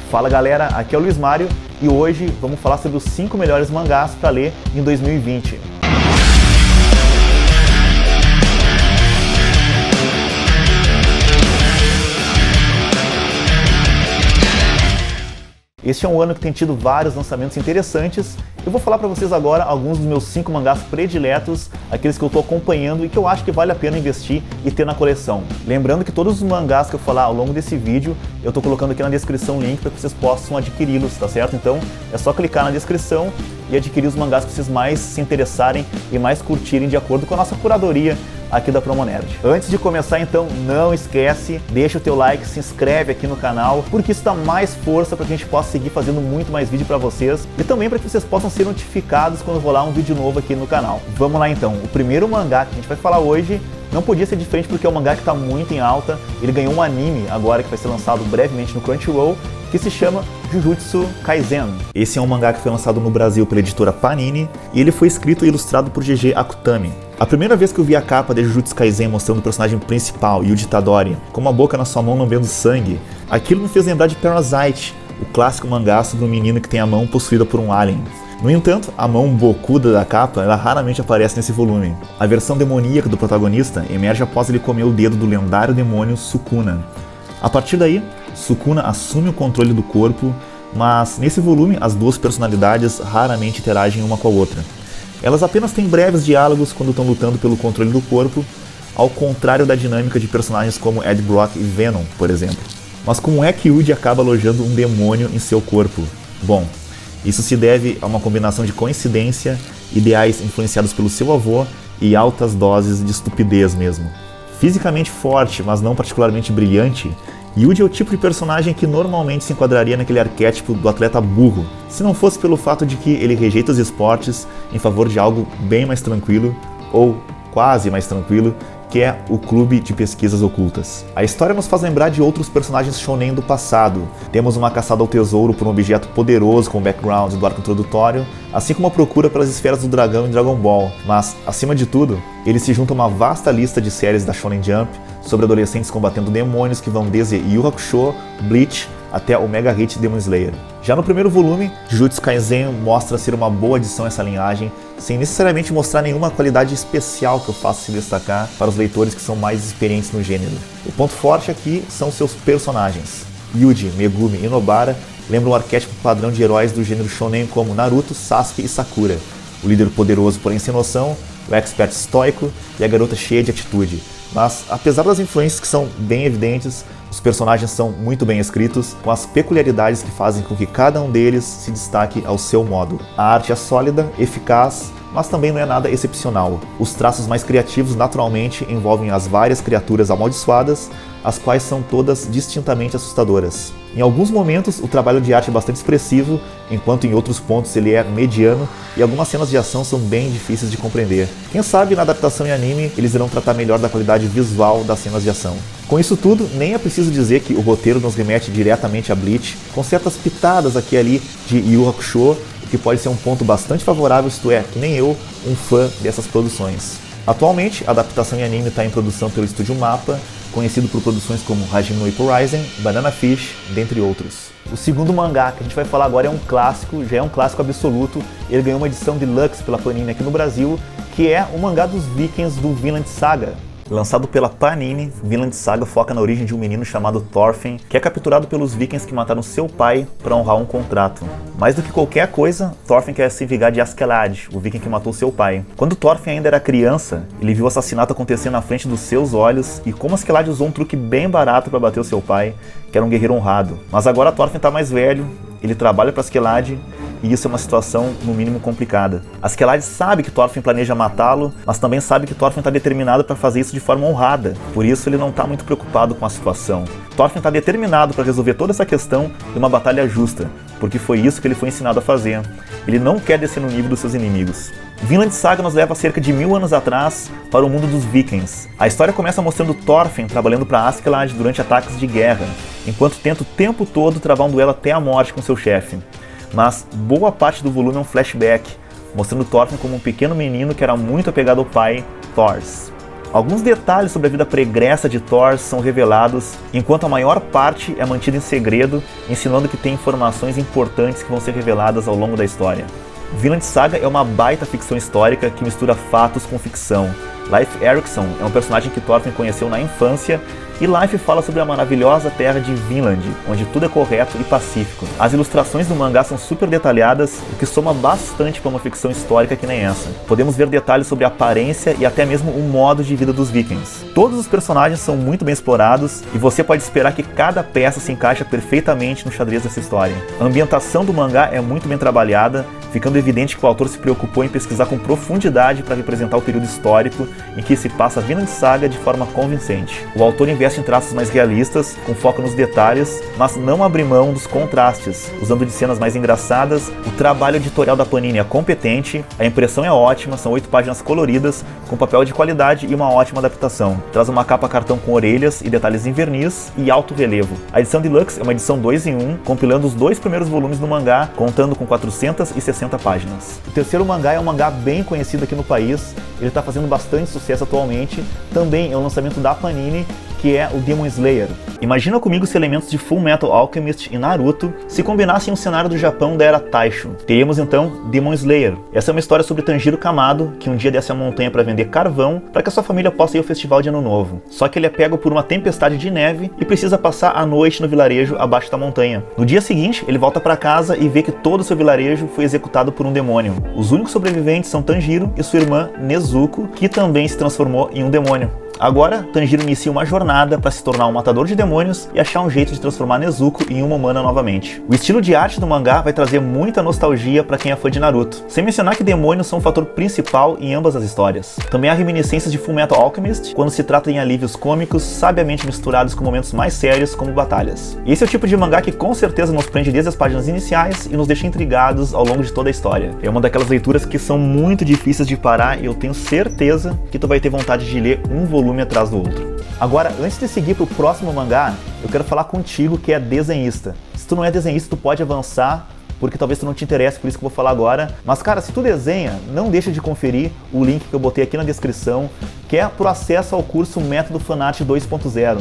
Fala galera, aqui é o Luiz Mário e hoje vamos falar sobre os 5 melhores mangás para ler em 2020. Este é um ano que tem tido vários lançamentos interessantes. Eu vou falar para vocês agora alguns dos meus 5 mangás prediletos, aqueles que eu estou acompanhando e que eu acho que vale a pena investir e ter na coleção. Lembrando que todos os mangás que eu falar ao longo desse vídeo, eu estou colocando aqui na descrição o link para que vocês possam adquiri-los, tá certo? Então é só clicar na descrição e adquirir os mangás que vocês mais se interessarem e mais curtirem de acordo com a nossa curadoria aqui da Promonerd. Antes de começar então, não esquece, deixa o teu like, se inscreve aqui no canal, porque isso dá mais força para que a gente possa seguir fazendo muito mais vídeo para vocês e também para que vocês possam ser notificados quando rolar um vídeo novo aqui no canal. Vamos lá então, o primeiro mangá que a gente vai falar hoje não podia ser diferente porque é um mangá que está muito em alta. Ele ganhou um anime agora que vai ser lançado brevemente no Crunchyroll, que se chama Jujutsu Kaisen. Esse é um mangá que foi lançado no Brasil pela editora Panini e ele foi escrito e ilustrado por GG Akutami. A primeira vez que eu vi a capa de Jujutsu Kaisen mostrando o personagem principal, Yuji Itadori, com uma boca na sua mão lambendo sangue, aquilo me fez lembrar de Parasite, o clássico mangá sobre um menino que tem a mão possuída por um alien. No entanto, a mão bocuda da capa ela raramente aparece nesse volume. A versão demoníaca do protagonista emerge após ele comer o dedo do lendário demônio Sukuna. A partir daí, Sukuna assume o controle do corpo, mas nesse volume as duas personalidades raramente interagem uma com a outra. Elas apenas têm breves diálogos quando estão lutando pelo controle do corpo, ao contrário da dinâmica de personagens como Ed Brock e Venom, por exemplo. Mas como é que Yuji acaba alojando um demônio em seu corpo? Bom, isso se deve a uma combinação de coincidência, ideais influenciados pelo seu avô e altas doses de estupidez mesmo. Fisicamente forte, mas não particularmente brilhante, Yuji é o tipo de personagem que normalmente se enquadraria naquele arquétipo do atleta burro, se não fosse pelo fato de que ele rejeita os esportes em favor de algo bem mais tranquilo, ou quase mais tranquilo, que é o Clube de Pesquisas Ocultas. A história nos faz lembrar de outros personagens shonen do passado. Temos uma caçada ao tesouro por um objeto poderoso com o background do arco introdutório, assim como a procura pelas esferas do dragão em Dragon Ball. Mas, acima de tudo, ele se junta a uma vasta lista de séries da Shonen Jump sobre adolescentes combatendo demônios que vão desde Yu Yu Hakusho, Bleach, até o mega hit Demon Slayer. Já no primeiro volume, Jujutsu Kaisen mostra ser uma boa adição a essa linhagem, sem necessariamente mostrar nenhuma qualidade especial que eu faça se destacar para os leitores que são mais experientes no gênero. O ponto forte aqui são seus personagens. Yuji, Megumi e Nobara lembram o arquétipo padrão de heróis do gênero shonen como Naruto, Sasuke e Sakura. O líder poderoso porém sem noção, o expert estoico e a garota cheia de atitude. Mas, apesar das influências que são bem evidentes, os personagens são muito bem escritos, com as peculiaridades que fazem com que cada um deles se destaque ao seu modo. A arte é sólida, eficaz, mas também não é nada excepcional. Os traços mais criativos naturalmente envolvem as várias criaturas amaldiçoadas, as quais são todas distintamente assustadoras. Em alguns momentos o trabalho de arte é bastante expressivo, enquanto em outros pontos ele é mediano e algumas cenas de ação são bem difíceis de compreender. Quem sabe na adaptação em anime eles irão tratar melhor da qualidade visual das cenas de ação. Com isso tudo, nem é preciso dizer que o roteiro nos remete diretamente a Bleach, com certas pitadas aqui e ali de Yu Yu Hakusho, o que pode ser um ponto bastante favorável se tu é, que nem eu, um fã dessas produções. Atualmente, a adaptação em anime está em produção pelo estúdio Mappa, conhecido por produções como Hajime no Ippo Rising, Banana Fish, dentre outros. O segundo mangá que a gente vai falar agora é um clássico, já é um clássico absoluto. Ele ganhou uma edição deluxe pela Panini aqui no Brasil, que é o mangá dos Vikings do Vinland Saga. Lançado pela Panini, Vinland Saga foca na origem de um menino chamado Thorfinn, que é capturado pelos vikings que mataram seu pai para honrar um contrato. Mais do que qualquer coisa, Thorfinn quer se vingar de Askeladd, o viking que matou seu pai. Quando Thorfinn ainda era criança, ele viu o assassinato acontecer na frente dos seus olhos e como Askeladd usou um truque bem barato para bater o seu pai, que era um guerreiro honrado. Mas agora Thorfinn está mais velho, ele trabalha para Askeladd, e isso é uma situação, no mínimo, complicada. Askeladd sabe que Thorfinn planeja matá-lo, mas também sabe que Thorfinn está determinado para fazer isso de forma honrada. Por isso, ele não está muito preocupado com a situação. Thorfinn está determinado para resolver toda essa questão de uma batalha justa, porque foi isso que ele foi ensinado a fazer. Ele não quer descer no nível dos seus inimigos. Vinland Saga nos leva cerca de 1000 anos atrás para o mundo dos vikings. A história começa mostrando Thorfinn trabalhando para Askeladd durante ataques de guerra, enquanto tenta o tempo todo travar um duelo até a morte com seu chefe. Mas boa parte do volume é um flashback, mostrando Thorfinn como um pequeno menino que era muito apegado ao pai, Thors. Alguns detalhes sobre a vida pregressa de Thor são revelados, enquanto a maior parte é mantida em segredo, ensinando que tem informações importantes que vão ser reveladas ao longo da história. Vinland Saga é uma baita ficção histórica que mistura fatos com ficção. Leif Erikson é um personagem que Thorfinn conheceu na infância, e Leif fala sobre a maravilhosa terra de Vinland, onde tudo é correto e pacífico. As ilustrações do mangá são super detalhadas, o que soma bastante para uma ficção histórica que nem essa. Podemos ver detalhes sobre a aparência e até mesmo o modo de vida dos vikings. Todos os personagens são muito bem explorados, e você pode esperar que cada peça se encaixa perfeitamente no xadrez dessa história. A ambientação do mangá é muito bem trabalhada, ficando evidente que o autor se preocupou em pesquisar com profundidade para representar o período histórico em que se passa a Vinland Saga de forma convincente. O autor investe em traços mais realistas, com foco nos detalhes, mas não abre mão dos contrastes, usando de cenas mais engraçadas. O trabalho editorial da Panini é competente, a impressão é ótima, são 8 páginas coloridas, com papel de qualidade e uma ótima adaptação. Traz uma capa cartão com orelhas e detalhes em verniz e alto relevo. A edição Deluxe é uma edição 2 em 1, compilando os 2 primeiros volumes do mangá, contando com 460 páginas. O terceiro mangá é um mangá bem conhecido aqui no país, ele está fazendo bastante sucesso atualmente, também é um lançamento da Panini, que é o Demon Slayer. Imagina comigo se elementos de Full Metal Alchemist e Naruto se combinassem um cenário do Japão da era Taisho. Teríamos então Demon Slayer. Essa é uma história sobre Tanjiro Kamado, que um dia desce a montanha para vender carvão para que a sua família possa ir ao festival de Ano Novo. Só que ele é pego por uma tempestade de neve e precisa passar a noite no vilarejo abaixo da montanha. No dia seguinte, ele volta para casa e vê que todo o seu vilarejo foi executado por um demônio. Os únicos sobreviventes são Tanjiro e sua irmã Nezuko, que também se transformou em um demônio. Agora, Tanjiro inicia uma jornada para se tornar um matador de demônios e achar um jeito de transformar Nezuko em uma humana novamente. O estilo de arte do mangá vai trazer muita nostalgia para quem é fã de Naruto, sem mencionar que demônios são um fator principal em ambas as histórias. Também há reminiscências de Fullmetal Alchemist, quando se trata em alívios cômicos sabiamente misturados com momentos mais sérios como batalhas. Esse é o tipo de mangá que com certeza nos prende desde as páginas iniciais e nos deixa intrigados ao longo de toda a história. É uma daquelas leituras que são muito difíceis de parar e eu tenho certeza que tu vai ter vontade de ler um volume atrás do outro. Agora, antes de seguir para o próximo mangá, eu quero falar contigo que é desenhista. Se tu não é desenhista, tu pode avançar, porque talvez tu não te interesse, por isso que eu vou falar agora. Mas cara, se tu desenha, não deixa de conferir o link que eu botei aqui na descrição, que é pro acesso ao curso Método Fanart 2.0.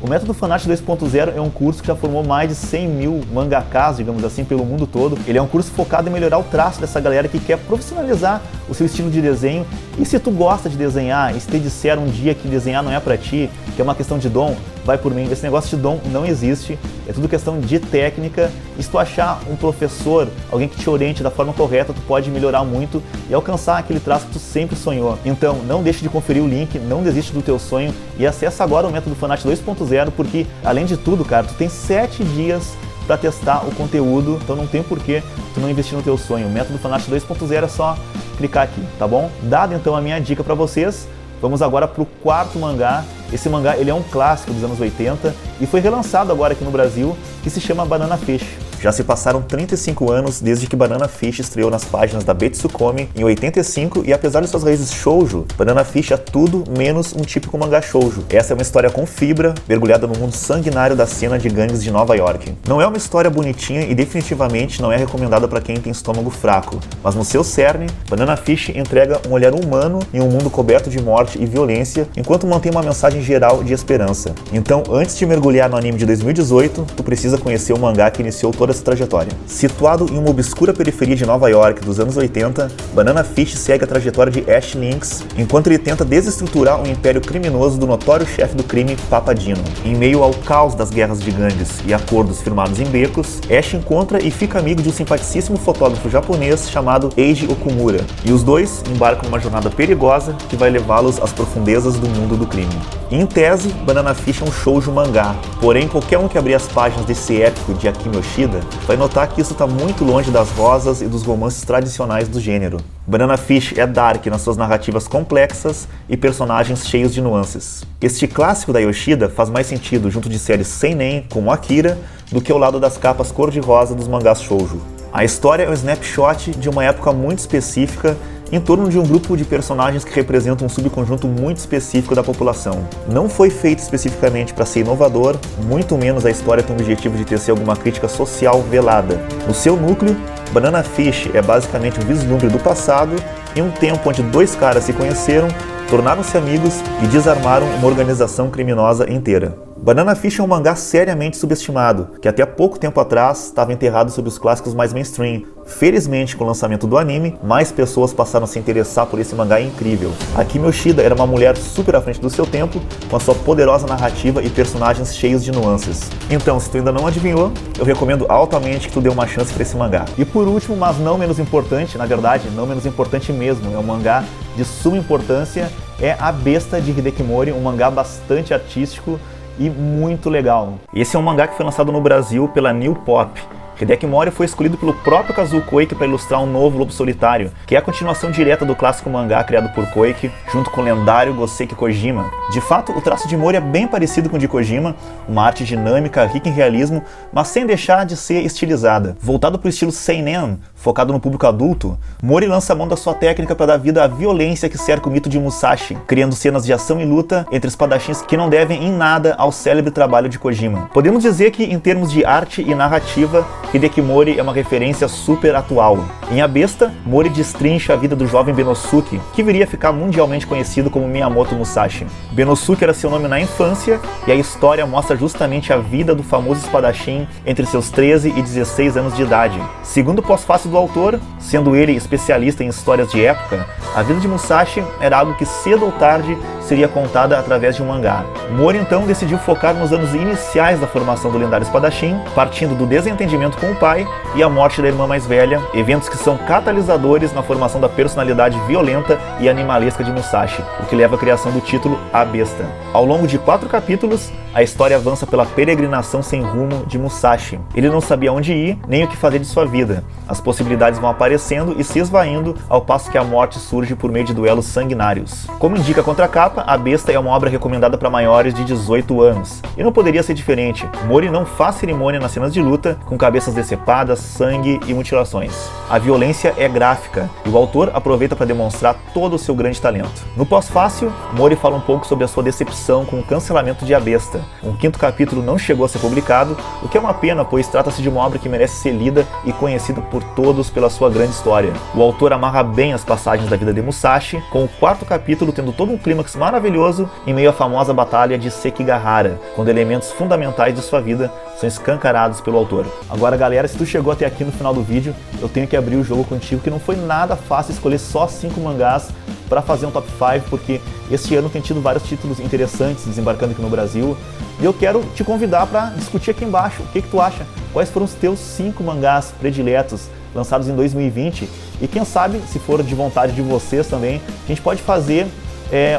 O Método Fanart 2.0 é um curso que já formou mais de 100 mil mangakas, digamos assim, pelo mundo todo. Ele é um curso focado em melhorar o traço dessa galera que quer profissionalizar o seu estilo de desenho. E se tu gosta de desenhar, e se te disser um dia que desenhar não é pra ti, que é uma questão de dom, vai por mim. Esse negócio de dom não existe, é tudo questão de técnica. E se tu achar um professor, alguém que te oriente da forma correta, tu pode melhorar muito e alcançar aquele traço que tu sempre sonhou. Então, não deixe de conferir o link, não desiste do teu sonho e acessa agora o Método Fanart 2.0, porque, além de tudo, cara, tu tem 7 dias para testar o conteúdo, então não tem porquê tu não investir no teu sonho. O Método Fanart 2.0 é só clicar aqui, tá bom? Dada então a minha dica para vocês, vamos agora para o quarto mangá. Esse mangá ele é um clássico dos anos 80 e foi relançado agora aqui no Brasil, que se chama Banana Fish. Já se passaram 35 anos desde que Banana Fish estreou nas páginas da Betsukomi em 85 e apesar de suas raízes shoujo, Banana Fish é tudo menos um típico mangá shoujo. Essa é uma história com fibra, mergulhada no mundo sanguinário da cena de gangues de Nova York. Não é uma história bonitinha e definitivamente não é recomendada para quem tem estômago fraco, mas no seu cerne, Banana Fish entrega um olhar humano em um mundo coberto de morte e violência, enquanto mantém uma mensagem geral de esperança. Então, antes de mergulhar no anime de 2018, tu precisa conhecer o mangá que iniciou toda essa trajetória. Situado em uma obscura periferia de Nova York dos anos 80, Banana Fish segue a trajetória de Ash Lynx, enquanto ele tenta desestruturar um império criminoso do notório chefe do crime, Papa Dino. Em meio ao caos das guerras de gangues e acordos firmados em becos, Ash encontra e fica amigo de um simpaticíssimo fotógrafo japonês chamado Eiji Okumura, e os dois embarcam numa jornada perigosa que vai levá-los às profundezas do mundo do crime. Em tese, Banana Fish é um shoujo mangá, porém qualquer um que abrir as páginas desse épico de Akimi Yoshida vai notar que isso está muito longe das rosas e dos romances tradicionais do gênero. Banana Fish é dark nas suas narrativas complexas e personagens cheios de nuances. Este clássico da Yoshida faz mais sentido junto de séries seinen como Akira do que ao lado das capas cor-de-rosa dos mangás shoujo. A história é um snapshot de uma época muito específica em torno de um grupo de personagens que representam um subconjunto muito específico da população. Não foi feito especificamente para ser inovador, muito menos a história tem o objetivo de tecer alguma crítica social velada. No seu núcleo, Banana Fish é basicamente um vislumbre do passado, em um tempo onde dois caras se conheceram tornaram-se amigos e desarmaram uma organização criminosa inteira. Banana Fish é um mangá seriamente subestimado, que até pouco tempo atrás estava enterrado sob os clássicos mais mainstream. Felizmente, com o lançamento do anime, mais pessoas passaram a se interessar por esse mangá incrível. Akimi Yoshida era uma mulher super à frente do seu tempo, com a sua poderosa narrativa e personagens cheios de nuances. Então, se tu ainda não adivinhou, eu recomendo altamente que tu dê uma chance para esse mangá. E por último, mas não menos importante, na verdade, não menos importante mesmo, é um mangá de suma importância, é A Besta de Hideki Mori, um mangá bastante artístico e muito legal. Esse é um mangá que foi lançado no Brasil pela New Pop. Hideki Mori foi escolhido pelo próprio Kazuo Koike para ilustrar um novo Lobo Solitário, que é a continuação direta do clássico mangá criado por Koike, junto com o lendário Goseki Kojima. De fato, o traço de Mori é bem parecido com o de Kojima, uma arte dinâmica, rica em realismo, mas sem deixar de ser estilizada. Voltado para o estilo seinen, focado no público adulto, Mori lança a mão da sua técnica para dar vida à violência que cerca o mito de Musashi, criando cenas de ação e luta entre espadachins que não devem em nada ao célebre trabalho de Kojima. Podemos dizer que, em termos de arte e narrativa, Hideki Mori é uma referência super atual. Em A Besta, Mori destrincha a vida do jovem Benosuke, que viria a ficar mundialmente conhecido como Miyamoto Musashi. Benosuke era seu nome na infância, e a história mostra justamente a vida do famoso espadachim entre seus 13 e 16 anos de idade. Segundo o pós-fácil do autor, sendo ele especialista em histórias de época, a vida de Musashi era algo que cedo ou tarde seria contada através de um mangá. Mori então decidiu focar nos anos iniciais da formação do lendário espadachim, partindo do desentendimento com o pai e a morte da irmã mais velha, eventos que são catalisadores na formação da personalidade violenta e animalesca de Musashi, o que leva à criação do título A Besta. Ao longo de 4 capítulos, a história avança pela peregrinação sem rumo de Musashi. Ele não sabia onde ir, nem o que fazer de sua vida. As possibilidades vão aparecendo e se esvaindo ao passo que a morte surge por meio de duelos sanguinários. Como indica a contracapa, A Besta é uma obra recomendada para maiores de 18 anos. E não poderia ser diferente. Mori não faz cerimônia nas cenas de luta, com cabeças decepadas, sangue e mutilações. A violência é gráfica, e o autor aproveita para demonstrar todo o seu grande talento. No pós-fácil, Mori fala um pouco sobre a sua decepção com o cancelamento de A Besta. Um 5º capítulo não chegou a ser publicado, o que é uma pena, pois trata-se de uma obra que merece ser lida e conhecida por todos pela sua grande história. O autor amarra bem as passagens da vida de Musashi, com o 4º capítulo tendo todo um clímax maravilhoso em meio à famosa batalha de Sekigahara, quando elementos fundamentais de sua vida são escancarados pelo autor. Agora, galera, se tu chegou até aqui no final do vídeo, eu tenho que abrir o jogo contigo, que não foi nada fácil escolher só 5 mangás para fazer um top 5, porque este ano tem tido vários títulos interessantes desembarcando aqui no Brasil, e eu quero te convidar para discutir aqui embaixo o que tu acha, quais foram os teus 5 mangás prediletos lançados em 2020, e quem sabe, se for de vontade de vocês também, a gente pode fazer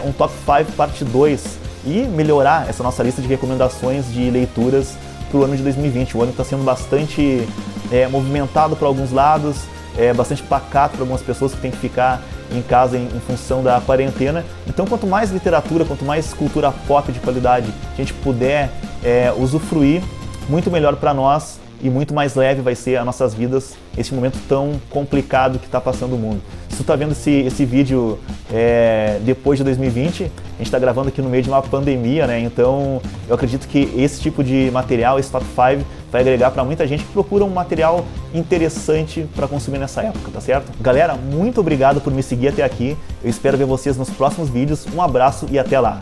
um top 5 parte 2 e melhorar essa nossa lista de recomendações de leituras para o ano de 2020. O ano está sendo bastante movimentado para alguns lados, bastante pacato para algumas pessoas que têm que ficar em casa em função da quarentena. Então, quanto mais literatura, quanto mais cultura pop de qualidade a gente puder usufruir, muito melhor para nós e muito mais leve vai ser as nossas vidas nesse momento tão complicado que está passando o mundo. Se tu está vendo esse vídeo depois de 2020, a gente está gravando aqui no meio de uma pandemia, né? Então eu acredito que esse tipo de material, esse top 5, vai agregar para muita gente que procura um material interessante para consumir nessa época, tá certo? Galera, muito obrigado por me seguir até aqui. Eu espero ver vocês nos próximos vídeos. Um abraço e até lá!